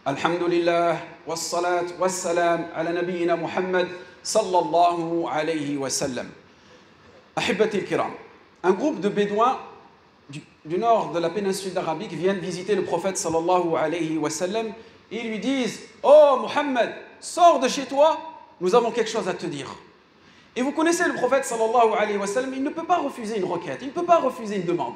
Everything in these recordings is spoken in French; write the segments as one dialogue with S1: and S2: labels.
S1: الحمد لله والصلاة والسلام على نبينا محمد صلى الله عليه وسلم. أحبتي الكرام, un groupe de bédouins du nord de la péninsule arabique viennent visiter le prophète sallallahu alayhi wa sallam et ils lui disent: Oh Mohammed, sors de chez toi, nous avons quelque chose à te dire. Et vous connaissez le prophète sallallahu alayhi wa sallam, il ne peut pas refuser une requête, il ne peut pas refuser une demande.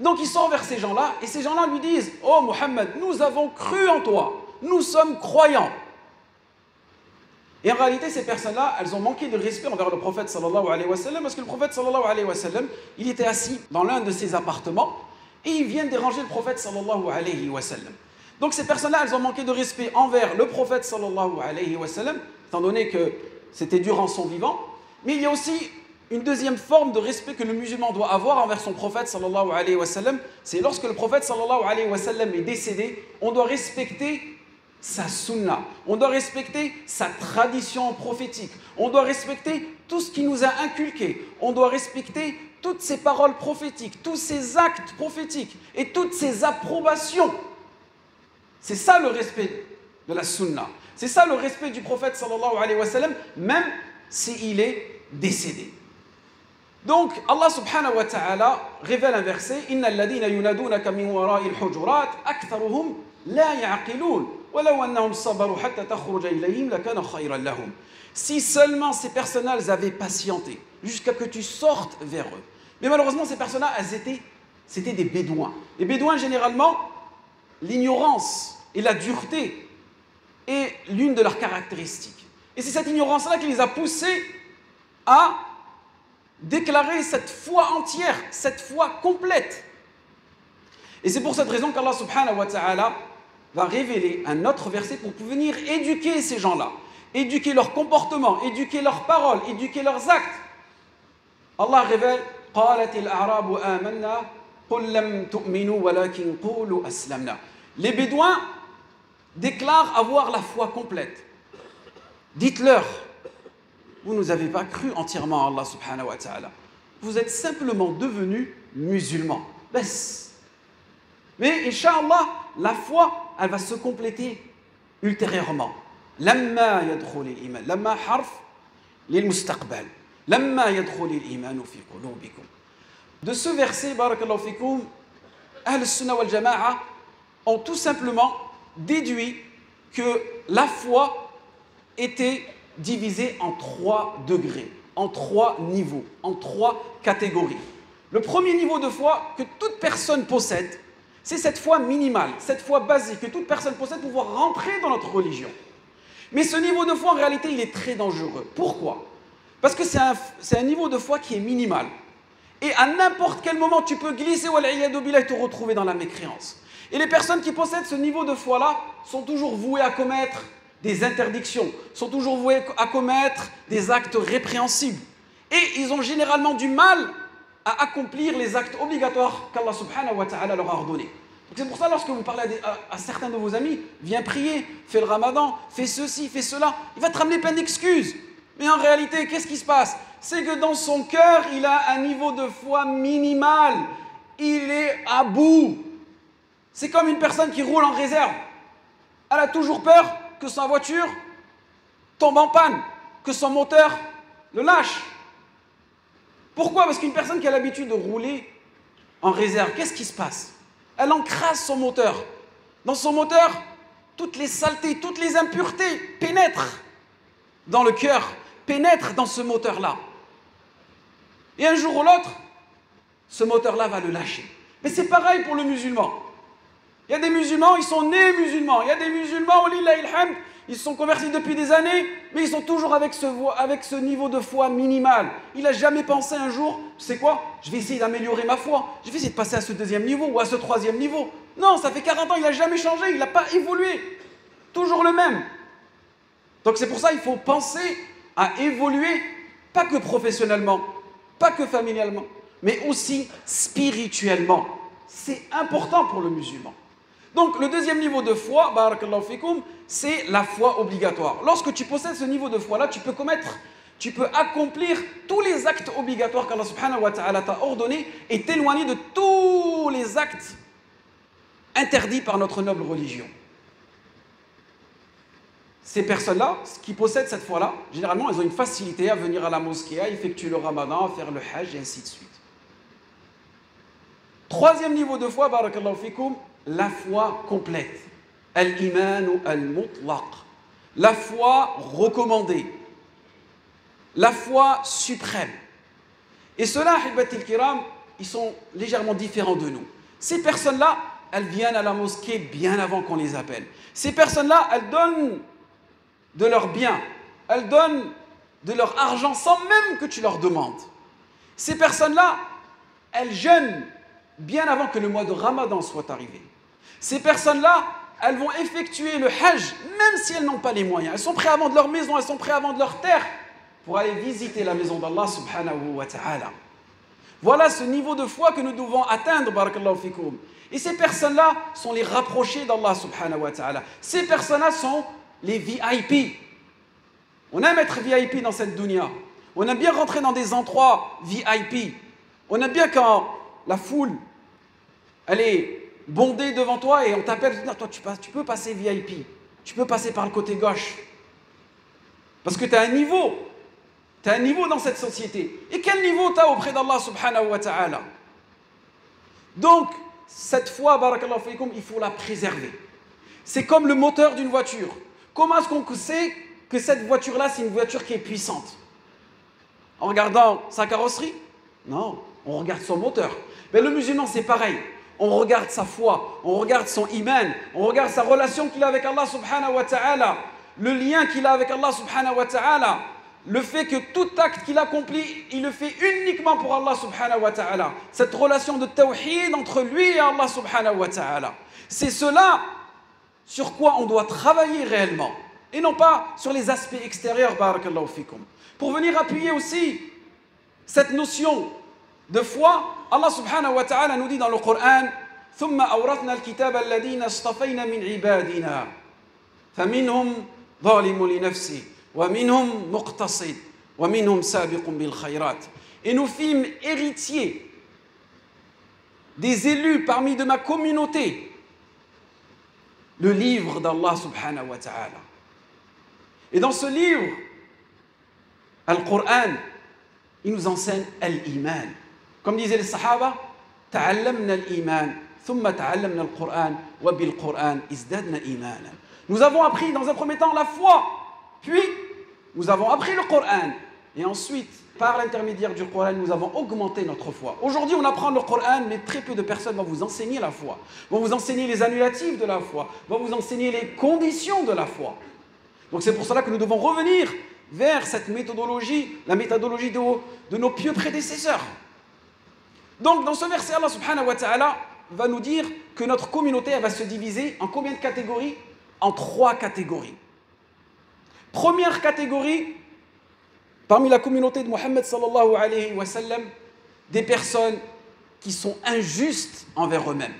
S1: Donc il sort vers ces gens-là et ces gens-là lui disent: Oh Mohammed, nous avons cru en toi, nous sommes croyants. Et en réalité, ces personnes-là, elles ont manqué de respect envers le prophète sallallahu alayhi wa sallam, parce que le prophète sallallahu alayhi wa sallam, il était assis dans l'un de ses appartements et il vient déranger le prophète sallallahu alayhi wa sallam. Donc ces personnes-là, elles ont manqué de respect envers le prophète sallallahu alayhi wa sallam, étant donné que c'était durant son vivant. Mais il y a aussi une deuxième forme de respect que le musulman doit avoir envers son prophète sallallahu alayhi wa sallam, c'est lorsque le prophète sallallahu alayhi wa sallam est décédé, on doit respecter sa sunna, on doit respecter sa tradition prophétique, on doit respecter tout ce qu'il nous a inculqué, on doit respecter toutes ses paroles prophétiques, tous ses actes prophétiques et toutes ses approbations. C'est ça le respect de la sunna, c'est ça le respect du prophète sallallahu alayhi wa sallam, même s'il est décédé. Donc, Allah subhanahu wa ta'ala révèle un verset: Inna alladhina yunadunaka min wara'il hujurat aktharuhum la ya'qilun walau annahum sabaru hatta takhruja ilayhim lakana khayran lahum. Si seulement ces personnes-là avaient patienté jusqu'à que tu sortes vers eux. Mais malheureusement, ces personnes-là, c'était des bédouins. Les bédouins, généralement, l'ignorance et la dureté est l'une de leurs caractéristiques. Et c'est cette ignorance-là qui les a poussés à déclarer cette foi entière, cette foi complète. Et c'est pour cette raison qu'Allah subhanahu wa ta'ala va révéler un autre verset pour venir éduquer ces gens-là, éduquer leur comportement, éduquer leurs paroles, éduquer leurs actes. Allah révèle: قالت الأعراب آمنا قل لم تؤمنوا ولكن قولوا أسلمنا. Les bédouins déclarent avoir la foi complète. Dites-leur: vous ne nous avez pas cru entièrement à Allah subhanahu wa ta'ala. Vous êtes simplement devenus musulmans. Mais, Inch'Allah, la foi, elle va se compléter ultérieurement. Lamma yadkhul al-iman. Lamma harf lil-mustaqbal. Lamma yadkhul al-iman fi qulubikum. De ce verset, barakallahu fikum, Ahl al-Sunnah wal Jama'a ont tout simplement déduit que la foi était divisé en 3 degrés, en 3 niveaux, en 3 catégories. Le premier niveau de foi que toute personne possède, c'est cette foi minimale, cette foi basique que toute personne possède pour pouvoir rentrer dans notre religion. Mais ce niveau de foi, en réalité, il est très dangereux. Pourquoi? Parce que c'est un niveau de foi qui est minimal. Et à n'importe quel moment, tu peux glisser et te retrouver dans la mécréance. Et les personnes qui possèdent ce niveau de foi-là sont toujours vouées à commettre des interdictions, sont toujours voués à commettre des actes répréhensibles. Et ils ont généralement du mal à accomplir les actes obligatoires qu'Allah subhanahu wa ta'ala leur a ordonnés. C'est pour ça, lorsque vous parlez à certains de vos amis: viens prier, fais le ramadan, fais ceci, fais cela, il va te ramener plein d'excuses. Mais en réalité, qu'est-ce qui se passe? C'est que dans son cœur, il a un niveau de foi minimal. Il est à bout. C'est comme une personne qui roule en réserve. Elle a toujours peur que sa voiture tombe en panne, que son moteur le lâche. Pourquoi? Parce qu'une personne qui a l'habitude de rouler en réserve, qu'est-ce qui se passe? Elle encrasse son moteur. Dans son moteur, toutes les saletés, toutes les impuretés pénètrent dans le cœur, pénètrent dans ce moteur-là. Et un jour ou l'autre, ce moteur-là va le lâcher. Mais c'est pareil pour le musulman. Il y a des musulmans, ils sont nés musulmans. Il y a des musulmans, ils se sont convertis depuis des années, mais ils sont toujours avec ce niveau de foi minimal. Il n'a jamais pensé un jour: c'est quoi? Je vais essayer d'améliorer ma foi. Je vais essayer de passer à ce 2e niveau ou à ce 3e niveau. Non, ça fait 40 ans, il n'a jamais changé, il n'a pas évolué. Toujours le même. Donc c'est pour ça qu'il faut penser à évoluer, pas que professionnellement, pas que familialement, mais aussi spirituellement. C'est important pour le musulman. Donc le 2e niveau de foi, barakallahu fikum, c'est la foi obligatoire. Lorsque tu possèdes ce niveau de foi-là, tu peux accomplir tous les actes obligatoires qu'Allah subhanahu wa ta'ala t'a ordonné et t'éloigner de tous les actes interdits par notre noble religion. ces personnes-là, qui possèdent cette foi-là, généralement, elles ont une facilité à venir à la mosquée, à effectuer le ramadan, à faire le hajj, et ainsi de suite. Troisième niveau de foi, barakallahu fikoum, la foi complète. Al-iman ou al-mutlaq. La foi recommandée. La foi suprême. Et ceux-là, ahibbatil kiram, ils sont légèrement différents de nous. Ces personnes-là, elles viennent à la mosquée bien avant qu'on les appelle. Ces personnes-là, elles donnent de leurs biens, elles donnent de leur argent sans même que tu leur demandes. Ces personnes-là, elles jeûnent bien avant que le mois de Ramadan soit arrivé. Ces personnes-là, elles vont effectuer le hajj, même si elles n'ont pas les moyens. Elles sont prêtes à vendre leur maison, elles sont prêtes à vendre leur terre pour aller visiter la maison d'Allah subhanahu wa ta'ala. Voilà ce niveau de foi que nous devons atteindre, barakallahu fikoum. Et ces personnes-là sont les rapprochés d'Allah subhanahu wa ta'ala. Ces personnes-là sont les VIP. On aime être VIP dans cette dunya. On aime bien rentrer dans des endroits VIP. On aime bien quand la foule, elle est bondée devant toi et on t'appelle, toi tu peux passer VIP. Tu peux passer par le côté gauche. Parce que tu as un niveau. Tu as un niveau dans cette société. Et quel niveau tu as auprès d'Allah subhanahu wa ta'ala? Donc, cette foi, barakallahu fikum, il faut la préserver. C'est comme le moteur d'une voiture. Comment est-ce qu'on sait que cette voiture-là, c'est une voiture qui est puissante? En regardant sa carrosserie? Non, on regarde son moteur. Mais le musulman, c'est pareil. On regarde sa foi, on regarde son iman, on regarde sa relation qu'il a avec Allah subhanahu wa ta'ala, le lien qu'il a avec Allah subhanahu wa ta'ala, le fait que tout acte qu'il accomplit, il le fait uniquement pour Allah subhanahu wa ta'ala. Cette relation de tawhid entre lui et Allah subhanahu wa ta'ala. C'est cela sur quoi on doit travailler réellement. Et non pas sur les aspects extérieurs, barakallahu fikum. Pour venir appuyer aussi cette notion de foi, Allah subhanahu wa ta'ala nous dit dans le Coran ثم أورثنا الكتاب الذين اصطفينا من عبادنا فمنهم ظالم لنفسه ومنهم مقتصد ومنهم سابق بالخيرات. Et nous fîmes héritiers des élus parmi de ma communauté le livre d'Allah subhanahu wa ta'ala. Et dans ce livre, Al-Qur'an, il nous enseigne al-iman. Comme disaient les sahaba, ta'allamna al-iman, thumma ta'allamna al-Qur'an, wa bil-Qur'an izdadna imanan. Nous avons appris dans un premier temps la foi, puis nous avons appris le Coran, et ensuite, par l'intermédiaire du Coran, nous avons augmenté notre foi. Aujourd'hui, on apprend le Coran, mais très peu de personnes vont vous enseigner la foi, vont vous enseigner les annulatifs de la foi, vont vous enseigner les conditions de la foi. Donc c'est pour cela que nous devons revenir vers cette méthodologie, la méthodologie de nos pieux prédécesseurs. Donc dans ce verset, Allah subhanahu wa ta'ala va nous dire que notre communauté elle va se diviser en combien de catégories? En 3 catégories. Première catégorie, parmi la communauté de Mohammed sallallahu alayhi wa sallam, des personnes qui sont injustes envers eux-mêmes.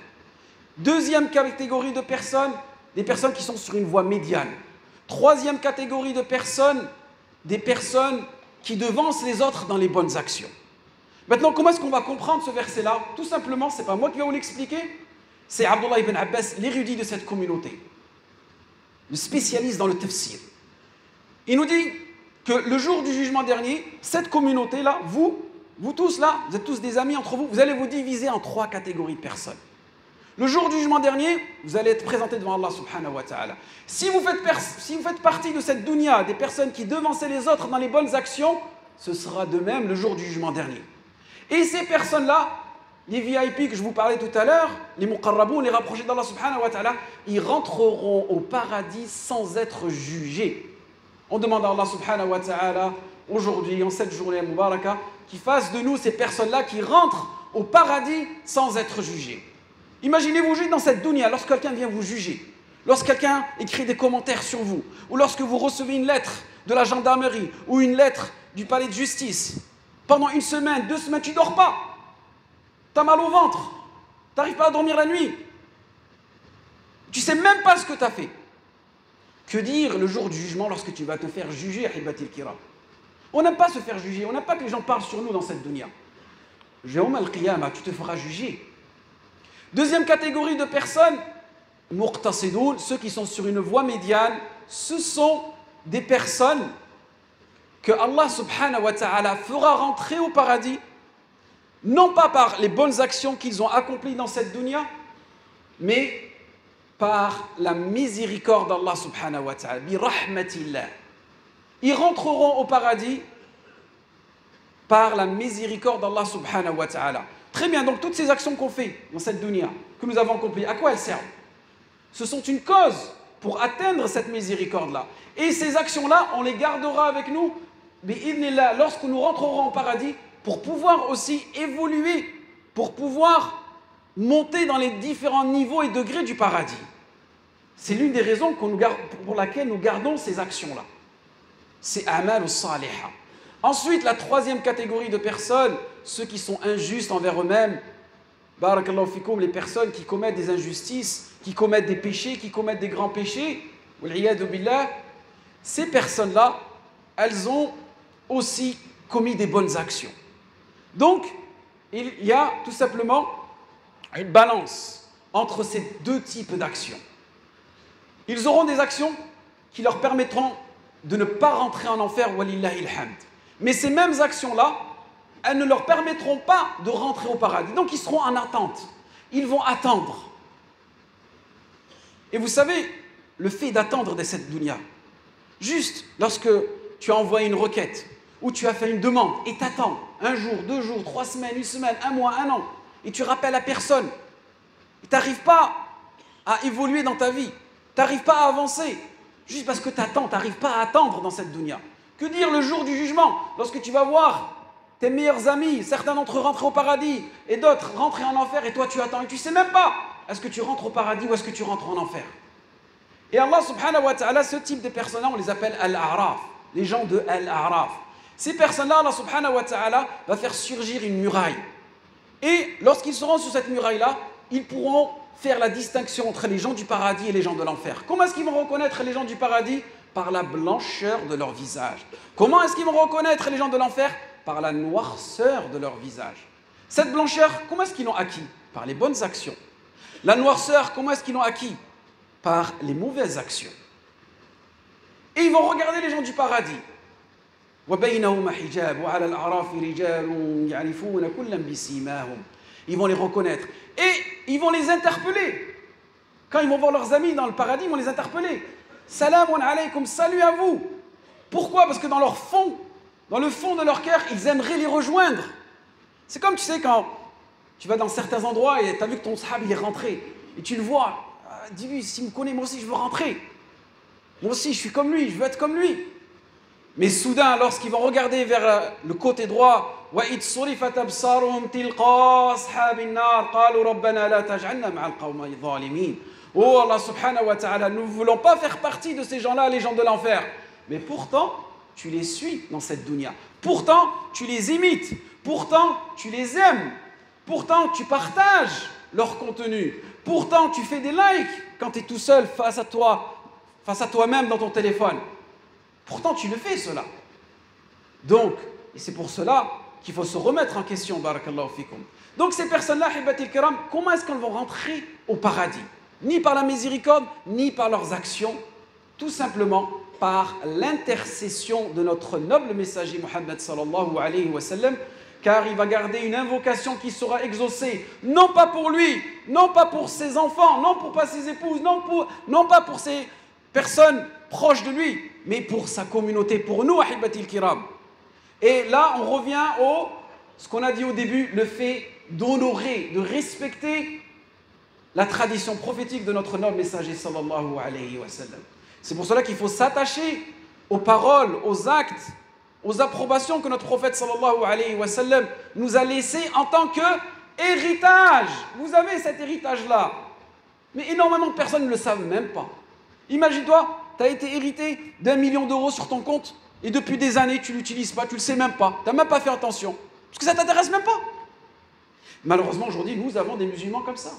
S1: Deuxième catégorie de personnes, des personnes qui sont sur une voie médiane. Troisième catégorie de personnes, des personnes qui devancent les autres dans les bonnes actions. Maintenant, comment est-ce qu'on va comprendre ce verset-là? Tout simplement, ce n'est pas moi qui vais vous l'expliquer, c'est Abdullah ibn Abbas, l'érudit de cette communauté, le spécialiste dans le tafsir. Il nous dit que le jour du jugement dernier, cette communauté-là, vous tous là, vous êtes tous des amis entre vous, vous allez vous diviser en 3 catégories de personnes. Le jour du jugement dernier, vous allez être présentés devant Allah subhanahu wa ta'ala. Si vous faites partie de cette dunya, des personnes qui devançaient les autres dans les bonnes actions, ce sera de même le jour du jugement dernier. Et ces personnes-là, les VIP que je vous parlais tout à l'heure, les muqarraboun, les rapprochés d'Allah subhanahu wa ta'ala, ils rentreront au paradis sans être jugés. On demande à Allah subhanahu wa ta'ala, aujourd'hui, en cette journée mubaraka, qu'il fasse de nous ces personnes-là qui rentrent au paradis sans être jugées. Imaginez-vous juste dans cette dunya, lorsque quelqu'un vient vous juger, lorsque quelqu'un écrit des commentaires sur vous, ou lorsque vous recevez une lettre de la gendarmerie, ou une lettre du palais de justice, pendant 1 semaine, 2 semaines, tu ne dors pas, tu as mal au ventre, tu n'arrives pas à dormir la nuit, tu ne sais même pas ce que tu as fait. Que dire le jour du jugement lorsque tu vas te faire juger, ahibatil kiram? On n'aime pas se faire juger, on n'aime pas que les gens parlent sur nous dans cette dunya. Jawm al-qiyamah, tu te feras juger. Deuxième catégorie de personnes, muqtasidoun, ceux qui sont sur une voie médiane, ce sont des personnes que Allah subhanahu wa ta'ala fera rentrer au paradis, non pas par les bonnes actions qu'ils ont accomplies dans cette dunya, mais par la miséricorde d'Allah subhanahu wa ta'ala, bi rahmatillah. Ils rentreront au paradis par la miséricorde d'Allah subhanahu wa ta'ala. Très bien, donc toutes ces actions qu'on fait dans cette dunya, que nous avons accomplies, à quoi elles servent? Ce sont une cause pour atteindre cette miséricorde-là. Et ces actions-là, on les gardera avec nous, bi'idhnillah, lorsque nous rentrerons au paradis, pour pouvoir aussi évoluer, pour pouvoir monter dans les différents niveaux et degrés du paradis. C'est l'une des raisons pour laquelle nous gardons ces actions-là. C'est amal ou saliha. Ensuite, la troisième catégorie de personnes, ceux qui sont injustes envers eux-mêmes, barakallahu fikoum, les personnes qui commettent des injustices, qui commettent des péchés, qui commettent des grands péchés, wal'iyadu billah, ces personnes-là, elles ont aussi commis des bonnes actions. Donc, il y a tout simplement une balance entre ces deux types d'actions. Ils auront des actions qui leur permettront de ne pas rentrer en enfer, walillahi alhamd. Mais ces mêmes actions-là, elles ne leur permettront pas de rentrer au paradis. Donc ils seront en attente. Ils vont attendre. Et vous savez, le fait d'attendre de cette dunya, juste lorsque tu as envoyé une requête, ou tu as fait une demande, et t'attends, 1 jour, 2 jours, 3 semaines, 1 semaine, 1 mois, 1 an, et tu rappelles à personne, et tu n'arrives pas à évoluer dans ta vie, tu n'arrives pas à avancer, juste parce que tu attends, tu n'arrives pas à attendre dans cette dunya. Que dire le jour du jugement, lorsque tu vas voir tes meilleurs amis, certains d'entre eux rentrer au paradis, et d'autres rentrer en enfer, et toi tu attends, et tu ne sais même pas, est-ce que tu rentres au paradis ou est-ce que tu rentres en enfer? Et Allah subhanahu wa ta'ala, ce type de personnes-là, on les appelle Al-A'raf, les gens de Al-A'raf. Ces personnes-là, Allah subhanahu wa ta'ala va faire surgir une muraille. Et lorsqu'ils seront sur cette muraille-là, ils pourront faire la distinction entre les gens du paradis et les gens de l'enfer. Comment est-ce qu'ils vont reconnaître les gens du paradis? Par la blancheur de leur visage. Comment est-ce qu'ils vont reconnaître les gens de l'enfer? Par la noirceur de leur visage. Cette blancheur, comment est-ce qu'ils l'ont acquis? Par les bonnes actions. La noirceur, comment est-ce qu'ils l'ont acquis? Par les mauvaises actions. Et ils vont regarder les gens du paradis. Ils vont les reconnaître. Et ils vont les interpeller. Quand ils vont voir leurs amis dans le paradis, ils vont les interpeller. Salamun alaykum, salut à vous. Pourquoi? Parce que dans leur fond, dans le fond de leur cœur, ils aimeraient les rejoindre. C'est comme, tu sais, quand tu vas dans certains endroits et tu as vu que ton sahab il est rentré, et tu le vois, dis-lui, s'il me connaît, moi aussi je veux rentrer. Moi aussi je suis comme lui, je veux être comme lui. Mais soudain, lorsqu'ils vont regarder vers le côté droit, وَإِذْ صُرِفَتْ أَبْصَارُهُمْ تِلْقَاءَ أَصْحَابِ النَّارِ قَالُوا رَبَّنَا لَا تَجْعَلْنَا مَعَ الْقَوْمِ الظَّالِمِينَ. Oh Allah subhanahu wa ta'ala, nous ne voulons pas faire partie de ces gens-là, les gens de l'enfer. Mais pourtant, tu les suis dans cette dunya. Pourtant, tu les imites. Pourtant, tu les aimes. Pourtant, tu partages leur contenu. Pourtant, tu fais des likes quand tu es tout seul face à toi, face à toi-même dans ton téléphone. Pourtant, tu le fais, cela. Donc, et c'est pour cela qu'il faut se remettre en question, barakallahu fikum. Donc, ces personnes-là, hibatil kiram, comment est-ce qu'elles vont rentrer au paradis? Ni par la miséricorde, ni par leurs actions, tout simplement par l'intercession de notre noble messager Muhammad sallallahu alayhi wa sallam, car il va garder une invocation qui sera exaucée, non pas pour lui, non pas pour ses enfants, non pas ses épouses, non pas pour ses personnes proches de lui, mais pour sa communauté, pour nous, ahibatil kiram. Et là, on revient ce qu'on a dit au début, le fait d'honorer, de respecter la tradition prophétique de notre noble messager sallallahu alayhi wa sallam. C'est pour cela qu'il faut s'attacher aux paroles, aux actes, aux approbations que notre prophète sallallahu alayhi wa sallam nous a laissées en tant qu'héritage. Vous avez cet héritage-là. Mais énormément de personnes ne le savent même pas. Imagine-toi, tu as été hérité d'1 million d'euros sur ton compte et depuis des années, tu ne l'utilises pas, tu ne le sais même pas. Tu n'as même pas fait attention. Parce que ça ne t'intéresse même pas. Malheureusement, aujourd'hui, nous avons des musulmans comme ça.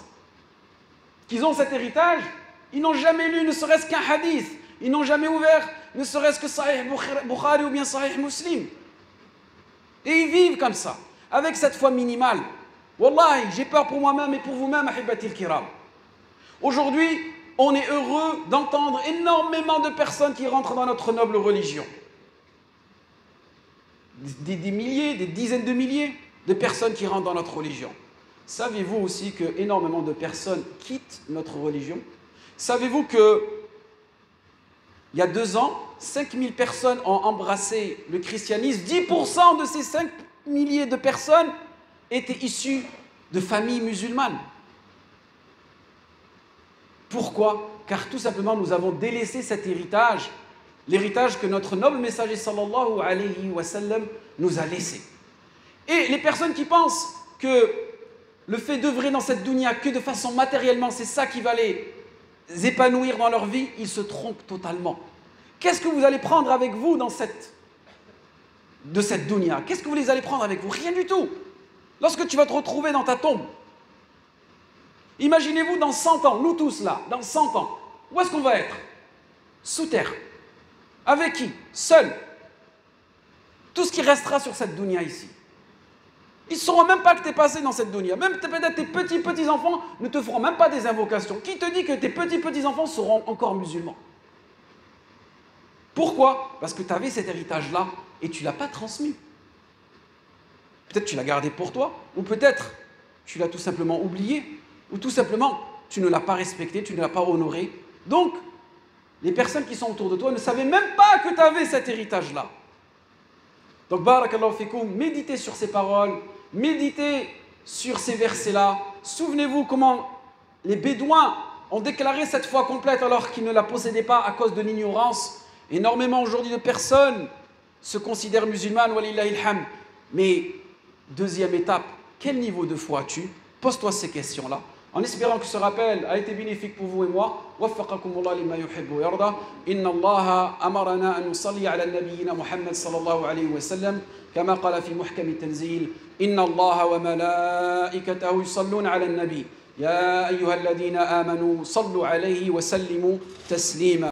S1: Qu'ils ont cet héritage, ils n'ont jamais lu ne serait-ce qu'un hadith, ils n'ont jamais ouvert ne serait-ce que Sahih Bukhari ou bien Sahih Muslim. Et ils vivent comme ça, avec cette foi minimale. Wallahi, j'ai peur pour moi-même et pour vous-même, ahibatil kiram. Aujourd'hui, on est heureux d'entendre énormément de personnes qui rentrent dans notre noble religion. Des milliers, des dizaines de milliers de personnes qui rentrent dans notre religion. Savez-vous aussi que énormément de personnes quittent notre religion? Savez-vous que il y a 2 ans, 5000 personnes ont embrassé le christianisme. 10% de ces 5 milliers de personnes étaient issues de familles musulmanes. Pourquoi? Car tout simplement, nous avons délaissé cet héritage, l'héritage que notre noble messager sallallahu alayhi wa sallam nous a laissé. Et les personnes qui pensent que le fait d'œuvrer dans cette dunya que de façon matériellement, c'est ça qui va les épanouir dans leur vie, ils se trompent totalement. Qu'est-ce que vous allez prendre avec vous de cette dunya? Qu'est-ce que vous allez prendre avec vous? Rien du tout. Lorsque tu vas te retrouver dans ta tombe, imaginez-vous dans 100 ans, nous tous là, dans 100 ans, où est-ce qu'on va être? Sous terre. Avec qui? Seul. Tout ce qui restera sur cette dunya ici. Ils ne sauront même pas que tu es passé dans cette dunya. Même peut-être tes petits-enfants ne te feront même pas des invocations. Qui te dit que tes petits-enfants seront encore musulmans? Pourquoi? Parce que tu avais cet héritage-là et tu ne l'as pas transmis. Peut-être tu l'as gardé pour toi, ou peut-être tu l'as tout simplement oublié, ou tout simplement tu ne l'as pas respecté, tu ne l'as pas honoré. Donc, les personnes qui sont autour de toi ne savaient même pas que tu avais cet héritage-là. Donc, barakallahu fikoum, méditez sur ces paroles, méditez sur ces versets-là. Souvenez-vous comment les Bédouins ont déclaré cette foi complète alors qu'ils ne la possédaient pas à cause de l'ignorance. Énormément aujourd'hui de personnes se considèrent musulmanes, walillahi alhamd. Mais, deuxième étape, quel niveau de foi as-tu? Pose-toi ces questions-là. En espérant que ce rappel a été bénéfique pour vous et moi. وفقكم الله لما يحب ويرضى. إن الله أمرنا أن نصلي على نبينا محمد صلى الله عليه وسلم كما قال في محكم التنزيل إن الله وملائكته يصلون على النبي يا أيها الذين آمنوا صلوا عليه وسلموا تسليما